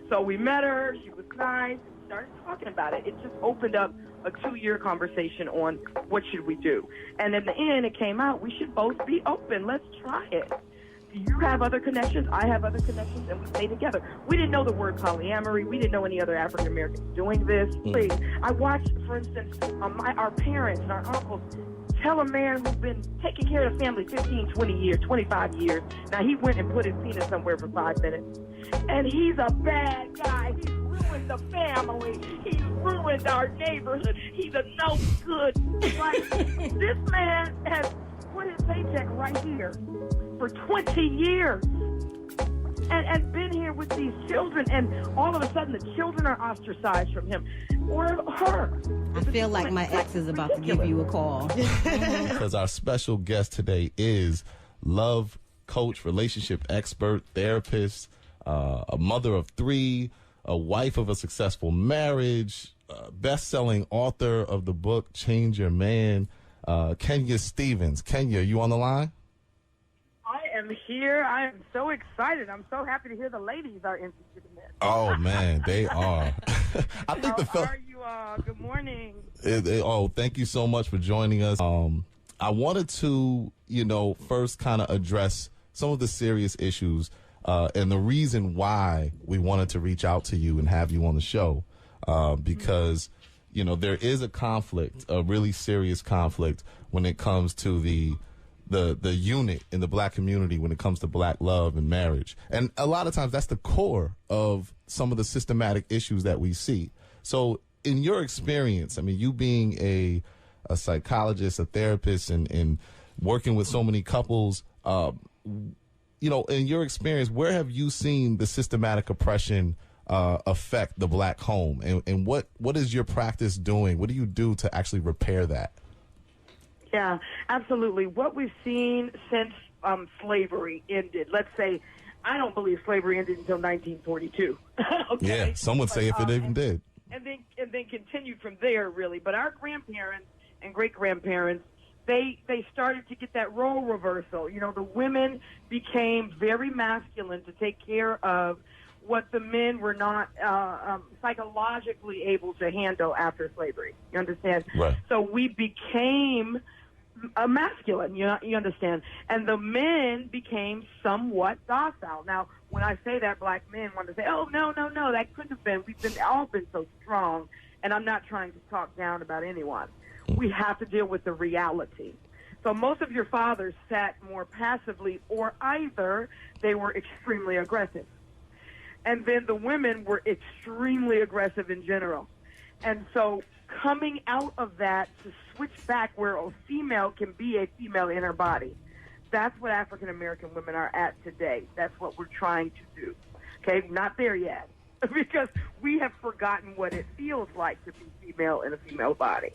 So we met her. She was nice. We started talking about it. It just opened up a 2-year conversation on what should we do. And in the end, it came out, we should both be open. Let's try it. You have other connections. I have other connections, and we stay together. We didn't know the word polyamory. We didn't know any other African Americans doing this. Please, I watched, for instance, our parents and our uncles tell a man who's been taking care of the family 15, 20 years, 25 years. Now, he went and put his penis somewhere for 5 minutes. And he's a bad guy. He's ruined the family. He's ruined our neighborhood. He's a no good. Like, this man has put his paycheck right here for 20 years and been here with these children, and all of a sudden the children are ostracized from him or her. I feel like my ex is about to give you a call. Because our special guest today is love coach, relationship expert, therapist, a mother of 3, a wife of a successful marriage, best-selling author of the book Change Your Man, Kenya Stevens. Kenya, you on the line? I am here. I am so excited. I'm so happy to hear the ladies are interested in this. Oh, man, they are. I think How are you all? Good morning. Thank you so much for joining us. I wanted to, first kind of address some of the serious issues and the reason why we wanted to reach out to you and have you on the show because, there is a conflict, a really serious conflict when it comes to the unit in the black community when it comes to black love and marriage. And a lot of times that's the core of some of the systematic issues that we see. So in your experience, I mean, you being a psychologist, a therapist, and working with so many couples, in your experience, where have you seen the systematic oppression affect the black home? And what is your practice doing? What do you do to actually repair that? Yeah, absolutely. What we've seen since slavery ended, let's say, I don't believe slavery ended until 1942. Okay? Yeah, some would say if it even did. And then continued from there, really. But our grandparents and great-grandparents, they started to get that role reversal. The women became very masculine to take care of what the men were not psychologically able to handle after slavery. You understand? Right. So we became masculine, you understand? And the men became somewhat docile. Now, when I say that, black men want to say, oh, no, that couldn't have been. We've all been so strong, and I'm not trying to talk down about anyone. We have to deal with the reality. So most of your fathers sat more passively, or either they were extremely aggressive. And then the women were extremely aggressive in general. And so coming out of that to switch back where a female can be a female in her body, that's what African American women are at today. That's what we're trying to do. Okay, not there yet, because we have forgotten what it feels like to be female in a female body.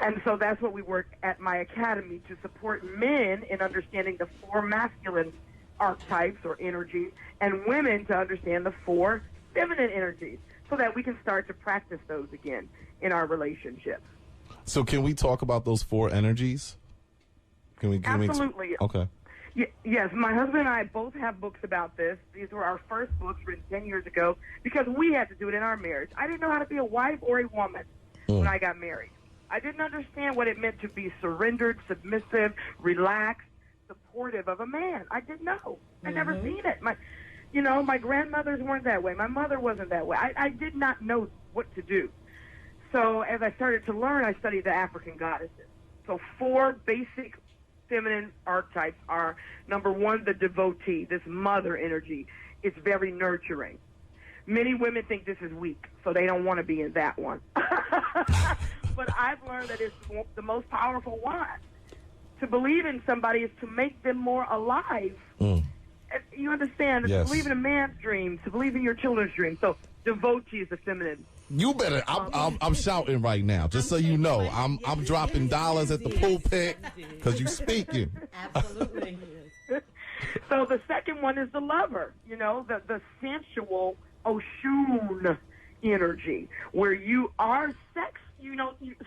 And so that's what we work at my academy, to support men in understanding the 4 masculine archetypes or energies, and women to understand the 4 feminine energies, so that we can start to practice those again in our relationships. So can we talk about those 4 energies? Absolutely. Okay. Yes, my husband and I both have books about this. These were our first books written 10 years ago because we had to do it in our marriage. I didn't know how to be a wife or a woman when I got married. I didn't understand what it meant to be surrendered, submissive, relaxed, supportive of a man. I didn't know. I'd never seen it. My grandmothers weren't that way. My mother wasn't that way. I did not know what to do. So as I started to learn, I studied the African goddesses. So 4 basic feminine archetypes are, number 1, the devotee, this mother energy. It's very nurturing. Many women think this is weak, so they don't want to be in that one. But I've learned that it's the most powerful one. To believe in somebody is to make them more alive. You understand? Yes. To believe in a man's dreams, to believe in your children's dreams. So devotee is the feminine. You better. I'm shouting right now, just so you know. I'm dropping dollars at the pulpit because you speaking. Absolutely. So the second one is the lover. The sensual Oshun energy, where you are sex.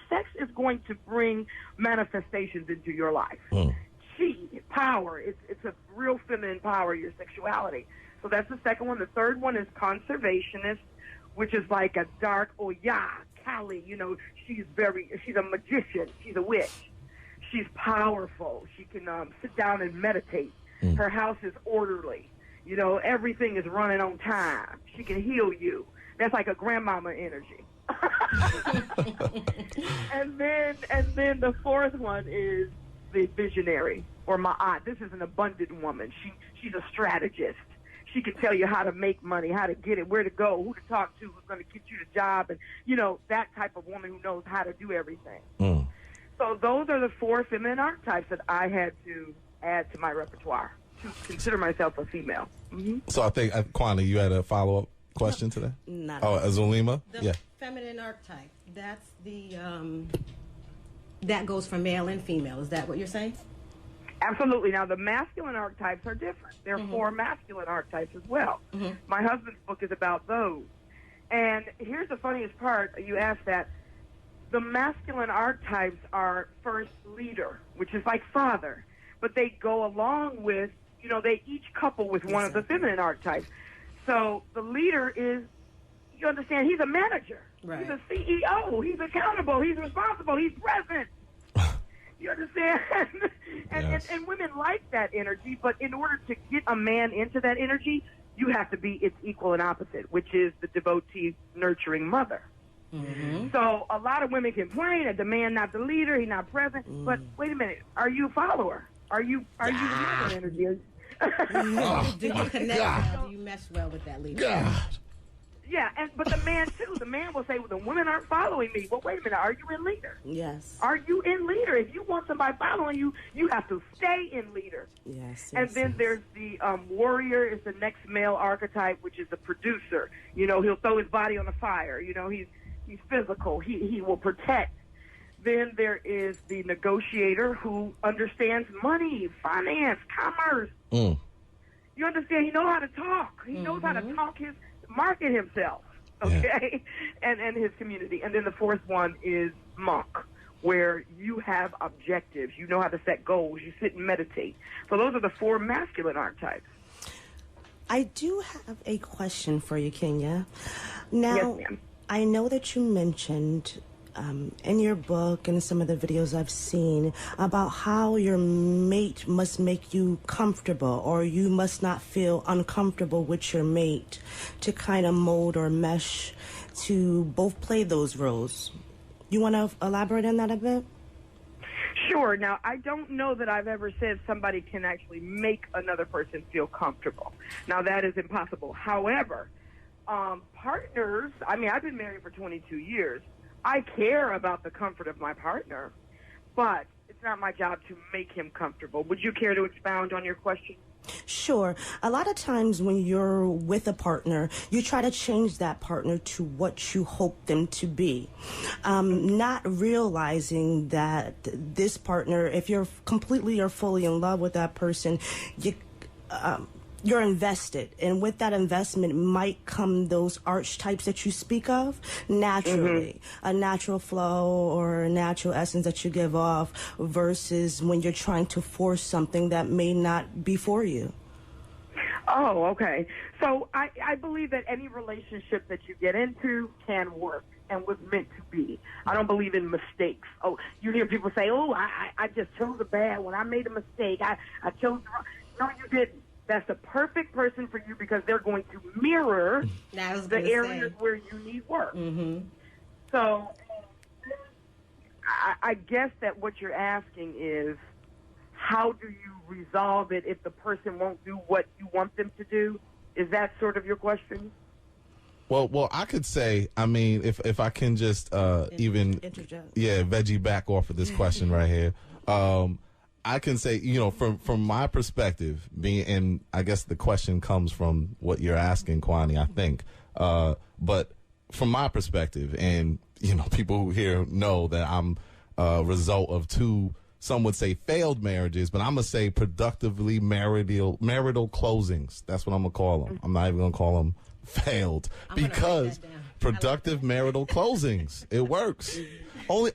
Sex is going to bring manifestations into your life. Chi, power. It's a real feminine power, your sexuality. So that's the second one. The third one is conservationist, which is like a dark, Kali. You know, she's a magician. She's a witch. She's powerful. She can sit down and meditate. Her house is orderly. You know, everything is running on time. She can heal you. That's like a grandmama energy. and then the fourth one is the visionary, or Ma'at. This is an abundant woman. She's a strategist. She can tell you how to make money, how to get it, where to go, who to talk to, who's going to get you the job, and, you know, that type of woman who knows how to do everything. So those are the four feminine archetypes that I had to add to my repertoire to consider myself a female. So I think, Kwani, you had a follow-up question to that? Not Zulima? The feminine archetype, that's the, that goes for male and female. Is that what you're saying? Absolutely. Now, the masculine archetypes are different. There are four masculine archetypes as well. My husband's book is about those. And here's the funniest part. You asked that. The masculine archetypes are first leader, which is like father. But they go along with, you know, they each couple with one of the feminine archetypes. So the leader is, you understand, he's a manager. Right. He's a CEO. He's accountable. He's responsible. He's present. You understand? And women like that energy, but in order to get a man into that energy, you have to be its equal and opposite, which is the devotee, nurturing mother. So a lot of women complain that the man not the leader, he's not present. But wait a minute, are you a follower? Are you the mother energy? Do you connect well? Do you mesh well with that leader? Yeah, but the man too. The man will say, "Well, the women aren't following me." Well, wait a minute. Are you in leader? Yes. Are you in leader? If you want somebody following you, you have to stay in leader. Yes. And then there's the warrior is the next male archetype, which is the producer. You know, he'll throw his body on the fire. You know, he's physical. He will protect. Then there is the negotiator who understands money, finance, commerce. You understand? He knows how to talk. He knows how to market himself, okay, and his community. And then the fourth one is monk, where you have objectives. You know how to set goals. You sit and meditate. So those are the four masculine archetypes. I do have a question for you, Kenya. Now, Yes, ma'am. I know that you mentioned in your book and some of the videos I've seen about how your mate must make you comfortable, or you must not feel uncomfortable with your mate to kind of mold or mesh to both play those roles. You want to elaborate on that a bit? Sure. Now, I don't know that I've ever said somebody can actually make another person feel comfortable. Now, that is impossible. However, partners, I mean, I've been married for 22 years. I care about the comfort of my partner, but it's not my job to make him comfortable. Would you care to expound on your question? Sure. A lot of times when you're with a partner, you try to change that partner to what you hope them to be, not realizing that this partner, if you're completely or fully in love with that person, you're invested, and with that investment might come those archetypes that you speak of naturally, a natural flow or a natural essence that you give off, versus when you're trying to force something that may not be for you. Oh, okay. So I believe that any relationship that you get into can work and was meant to be. I don't believe in mistakes. Oh, you hear people say, "Oh, I just chose a bad one. I made a mistake. I chose the wrong." No, you didn't. That's the perfect person for you because they're going to mirror the areas where you need work. So I guess that what you're asking is, how do you resolve it if the person won't do what you want them to do? Is that sort of your question? Well, I could say, I mean, if I can just veggie back off of this question right here. I can say, you know, from my perspective, and I guess the question comes from what you're asking, Kwani, I think. But from my perspective, and, you know, people who here know that I'm a result of two, some would say failed marriages, but I'm going to say productively marital closings. That's what I'm going to call them. I'm not even going to call them failed, because productive marital closings, it works.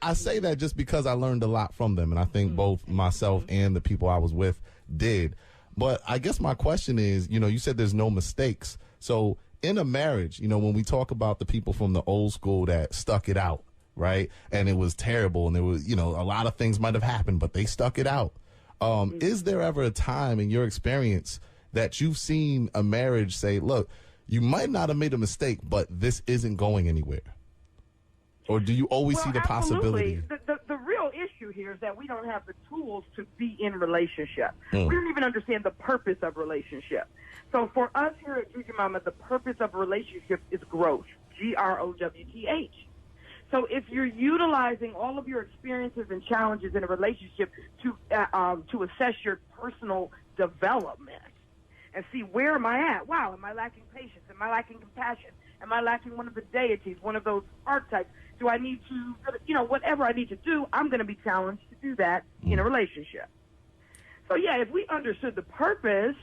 I say that just because I learned a lot from them, and I think both myself and the people I was with did. But I guess my question is, you know, you said there's no mistakes. So in a marriage, you know, when we talk about the people from the old school that stuck it out, right? And it was terrible, and there was, you know, a lot of things might have happened, but they stuck it out. Is there ever a time in your experience that you've seen a marriage say, look, you might not have made a mistake, but this isn't going anywhere? Or do you always see the possibility? The real issue here is that we don't have the tools to be in relationship. We don't even understand the purpose of relationship. So for us here at Juju Mama, the purpose of a relationship is growth, Growth. So if you're utilizing all of your experiences and challenges in a relationship to assess your personal development and see, where am I at? Wow, am I lacking patience? Am I lacking compassion? Am I lacking one of the deities, one of those archetypes? Do I need to, you know, whatever I need to do, I'm going to be challenged to do that in a relationship. So, yeah, if we understood the purpose,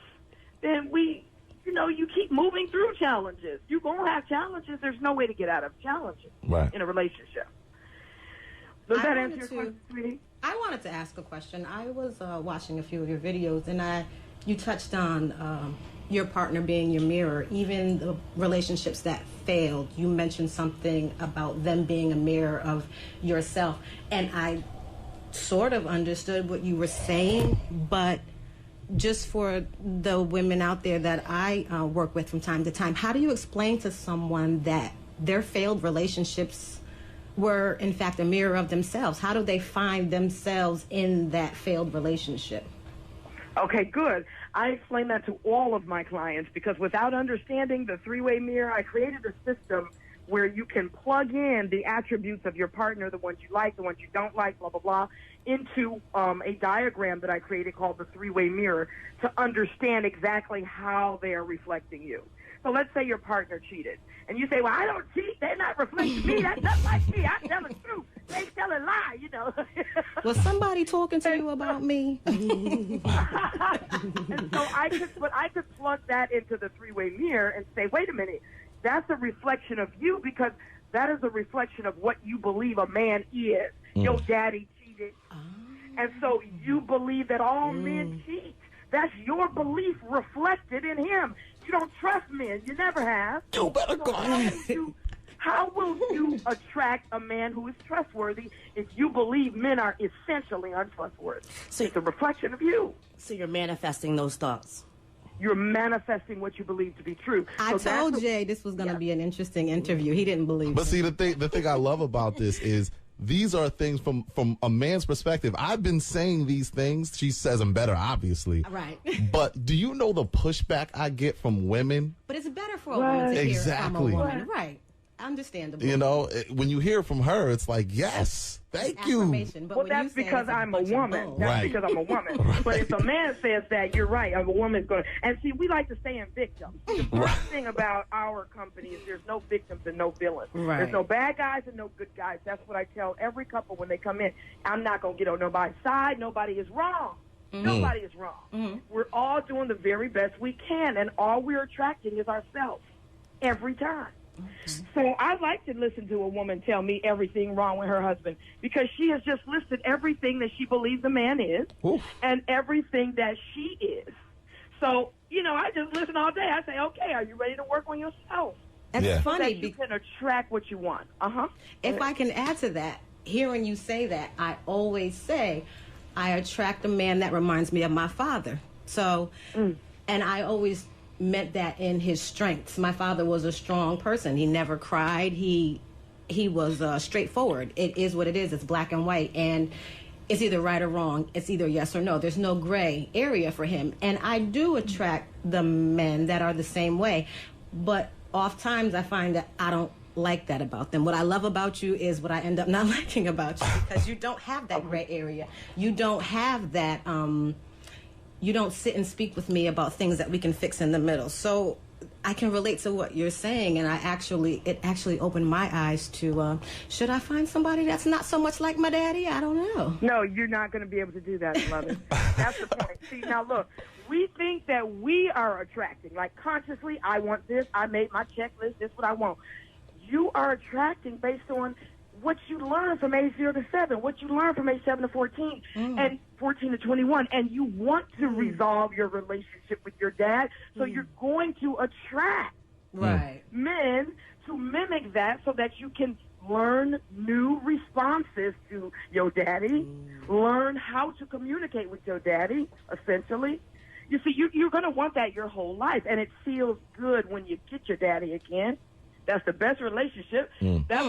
then you keep moving through challenges. You're going to have challenges. There's no way to get out of challenges in a relationship. Does that answer your question, sweetie? I wanted to ask a question. I was watching a few of your videos, and you touched on your partner being your mirror, even the relationships that failed. You mentioned something about them being a mirror of yourself, and I sort of understood what you were saying, but just for the women out there that I work with from time to time, how do you explain to someone that their failed relationships were, in fact, a mirror of themselves? How do they find themselves in that failed relationship? Okay, good. I explain that to all of my clients because without understanding the three-way mirror, I created a system where you can plug in the attributes of your partner, the ones you like, the ones you don't like, blah, blah, blah, into a diagram that I created called the three-way mirror to understand exactly how they are reflecting you. So let's say your partner cheated, and you say, well, I don't cheat. They're not reflecting me. That's not like me. I tell the truth. They tell a lie, you know. Was somebody talking to you about me? And so I could plug that into the three-way mirror and say, wait a minute, that's a reflection of you because that is a reflection of what you believe a man is. Your daddy cheated. And so you believe that all men cheat. That's your belief reflected in him. You don't trust men. You never have. You better go. How will you attract a man who is trustworthy if you believe men are essentially untrustworthy? So it's a reflection of you. So you're manifesting those thoughts. You're manifesting what you believe to be true. I told Jay this was going to be an interesting interview. He didn't believe But see, the thing I love about this is these are things from a man's perspective. I've been saying these things. She says them better, obviously. Right. But do you know the pushback I get from women? But it's better for a woman to hear from a woman. Right. Understandable. You know, when you hear from her, it's like, yes, thank you. But well, that's because I'm a woman. That's because I'm a woman. But if a man says that, you're right. A woman's going to. And see, we like to stay in victim. The first thing about our company is there's no victims and no villains. Right. There's no bad guys and no good guys. That's what I tell every couple when they come in. I'm not going to get on nobody's side. Nobody is wrong. Nobody is wrong. We're all doing the very best we can, and all we're attracting is ourselves every time. So I like to listen to a woman tell me everything wrong with her husband because she has just listed everything that she believes a man is and everything that she is. So, you know, I just listen all day. I say, okay, are you ready to work on yourself? That's funny. So that you can attract what you want. If I can add to that, hearing you say that, I always say I attract a man that reminds me of my father. So, and I always meant that in his strengths. My father was a strong person. He never cried. He was straightforward. It is what it is. It's black and white, and it's either right or wrong. It's either yes or no. There's no gray area for him. And I do attract the men that are the same way, but oftentimes I find that I don't like that about them. What I love about you is what I end up not liking about you because you don't have that gray area. You don't have that you don't sit and speak with me about things that we can fix in the middle. So I can relate to what you're saying, and it actually opened my eyes to, should I find somebody that's not so much like my daddy? I don't know. No, you're not going to be able to do that, beloved. That's the point. See, now look, we think that we are attracting, like consciously, I want this, I made my checklist, this is what I want. You are attracting based on what you learn from age 0 to 7, what you learn from age 7 to 14, and 14 to 21, and you want to resolve your relationship with your dad, so you're going to attract men to mimic that so that you can learn new responses to your daddy, learn how to communicate with your daddy, essentially. You see, you're going to want that your whole life, and it feels good when you get your daddy again. That's the best relationship. That